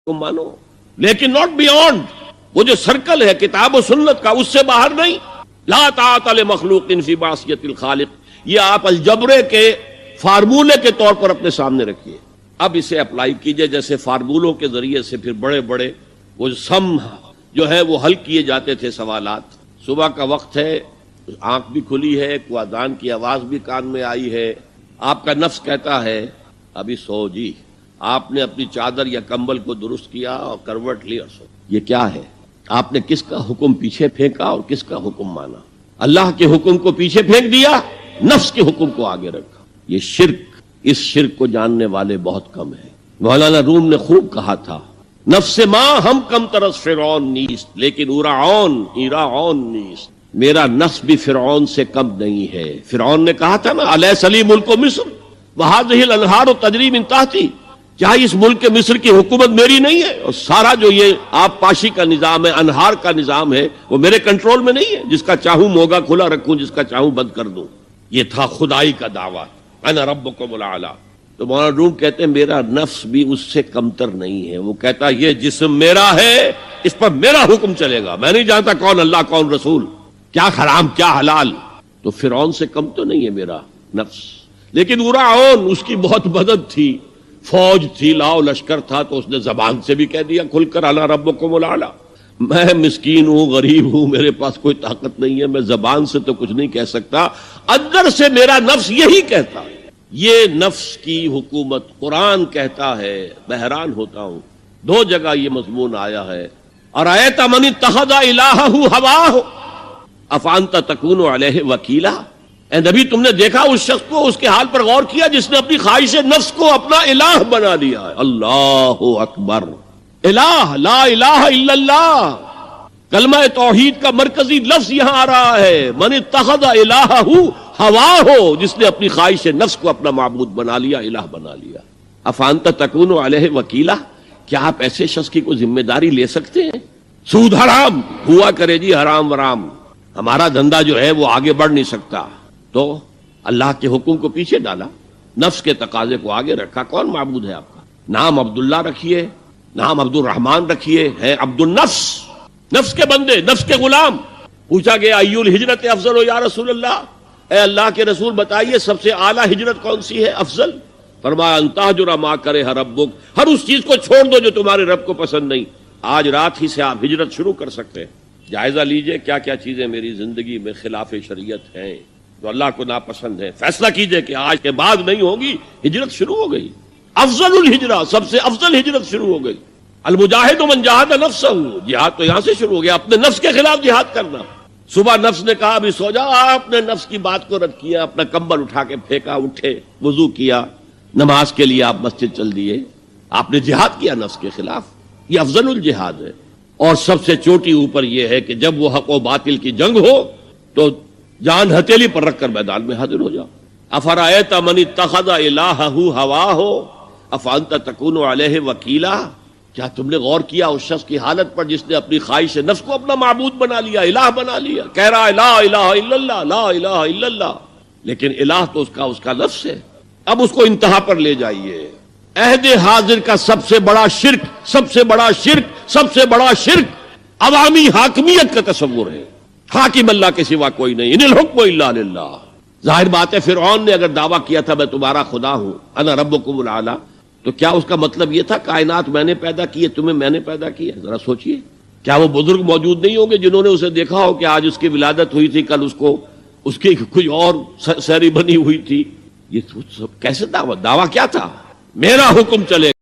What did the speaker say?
کو مانو، لیکن ناٹ بیونڈ وہ جو سرکل ہے کتاب و سنت کا، اس سے باہر نہیں. لا طاعت لمخلوق فی معصیۃ الخالق، یہ آپ الجبرے کے فارمولے کے طور پر اپنے سامنے رکھیے. اب اسے اپلائی کیجئے جیسے فارمولوں کے ذریعے سے پھر بڑے بڑے وہ سم جو ہے وہ حل کیے جاتے تھے سوالات. صبح کا وقت ہے، آنکھ بھی کھلی ہے، کوئی اذان کی آواز بھی کان میں آئی ہے، آپ کا نفس کہتا ہے ابھی سو جی. آپ نے اپنی چادر یا کمبل کو درست کیا اور کروٹ لی اور سو. یہ کیا ہے؟ آپ نے کس کا حکم پیچھے پھینکا اور کس کا حکم مانا؟ اللہ کے حکم کو پیچھے پھینک دیا، نفس کے حکم کو آگے رکھا. یہ شرک، اس شرک کو جاننے والے بہت کم ہیں. مولانا روم نے خوب کہا تھا، نفس ما ہم کم ترس فرعون نیست لیکن ایراعون نیست. میرا نفس بھی فرعون سے کم نہیں ہے. فرعون نے کہا تھا نا الیس لی ملک مصر وہذہ الانہار تجری من تحتی، کیا اس ملک مصر کی حکومت میری نہیں ہے؟ اور سارا جو یہ آب پاشی کا نظام ہے، انہار کا نظام ہے، وہ میرے کنٹرول میں نہیں ہے؟ جس کا چاہوں موگا کھلا رکھوں، جس کا چاہوں بند کر دوں. یہ تھا خدائی کا دعویٰ، انا ربکم الاعلی. تو مولانا روم کہتے ہیں میرا نفس بھی اس سے کمتر نہیں ہے. وہ کہتا یہ جسم میرا ہے، اس پر میرا حکم چلے گا. میں نہیں جانتا کون اللہ کون رسول، کیا حرام کیا حلال. تو فرعون سے کم تو نہیں ہے میرا نفس. لیکن ایراعون اس کی بہت مدد تھی، فوج تھی، لاؤ لشکر تھا، تو اس نے زبان سے بھی کہہ دیا کھل کر انا ربکم الاعلی. میں مسکین ہوں، غریب ہوں، میرے پاس کوئی طاقت نہیں ہے، میں زبان سے تو کچھ نہیں کہہ سکتا، اندر سے میرا نفس یہی کہتا ہے. یہ نفس کی حکومت قرآن کہتا ہے. بحران ہوتا ہوں، دو جگہ یہ مضمون آیا ہے. ارأیت من اتخذ الہہ ہواہ افانت تکون علیہ وکیلا. اے نبی تم نے دیکھا اس شخص کو، اس کے حال پر غور کیا جس نے اپنی خواہش نفس کو اپنا الہ بنا لیا ہے. اللہ اکبر. الہ، لا الہ الا اللہ، کلمہ توحید کا مرکزی لفظ یہاں آ رہا ہے. من اتخذ الہہ ہواہ، جس نے اپنی خواہش نفس کو اپنا معبود بنا لیا، الہ بنا لیا. افانت تکون علیہ وکیلا، کیا آپ ایسے شخص کی کوئی ذمہ داری لے سکتے ہیں؟ سود حرام ہوا کرے جی، حرام ورام، ہمارا دھندا جو ہے وہ آگے بڑھ نہیں سکتا. تو اللہ کے حکم کو پیچھے ڈالا، نفس کے تقاضے کو آگے رکھا. کون معبود ہے آپ کا؟ نام عبداللہ رکھیے، نام عبد الرحمن رکھیے، ہے عبد النفس، نفس کے بندے، نفس کے غلام. پوچھا گیا ایو الہجرت افضل یا رسول اللہ، اے اللہ کے رسول بتائیے سب سے اعلیٰ ہجرت کون سی ہے، افضل؟ فرمایا ان تہجر ما کرہ ربک، ہر اس چیز کو چھوڑ دو جو تمہارے رب کو پسند نہیں. آج رات ہی سے آپ ہجرت شروع کر سکتے ہیں. جائزہ لیجئے کیا کیا چیزیں میری زندگی میں خلاف شریعت ہیں جو اللہ کو ناپسند ہے. فیصلہ کیجئے کہ آج کے بعد نہیں ہوگی. ہجرت شروع ہو گئی. افضل الہجرہ، سب سے افضل ہجرت شروع ہو گئی. المجاہد من جاہد نفسہ، جہاد تو یہاں سے شروع ہو گیا، اپنے نفس کے خلاف جہاد کرنا. صبح نفس نے کہا ابھی سو جا، آپ نے نفس کی بات کو رد کیا، اپنا کمبل اٹھا کے پھینکا، اٹھے، وضو کیا، نماز کے لیے آپ مسجد چل دیے. آپ نے جہاد کیا نفس کے خلاف. یہ افضل الجہاد ہے. اور سب سے چوٹی اوپر یہ ہے کہ جب وہ حق و باطل کی جنگ ہو تو جان ہتھیلی پر رکھ کر میدان میں حاضر ہو جاؤ. افرأیت من اتخذ الہہ ہواہ افانت تکون علیہ وکیلا. کیا تم نے غور کیا اس شخص کی حالت پر جس نے اپنی خواہش نفس کو اپنا معبود بنا لیا، الہ بنا لیا؟ کہہ رہا ہے لا الہ الا اللہ، لا الہ الا اللہ، لیکن الہ تو اس کا لفظ ہے. اب اس کو انتہا پر لے جائیے. عہد حاضر کا سب سے بڑا شرک عوامی حاکمیت کا تصور ہے. حاکم اللہ کے سوا کوئی نہیں، ان الحکم الا للہ. ظاہر بات ہے فرعون نے اگر دعویٰ کیا تھا میں تمہارا خدا ہوں، انا ربکم الاعلی، تو کیا اس کا مطلب یہ تھا کائنات میں نے پیدا کی ہے، تمہیں میں نے پیدا کیا؟ ذرا سوچئے. کیا وہ بزرگ موجود نہیں ہوں گے جنہوں نے اسے دیکھا ہو کہ آج اس کی ولادت ہوئی تھی، کل اس کی کوئی اور سیری بنی ہوئی تھی؟ یہ کیسے دعویٰ کیا تھا؟ میرا حکم چلے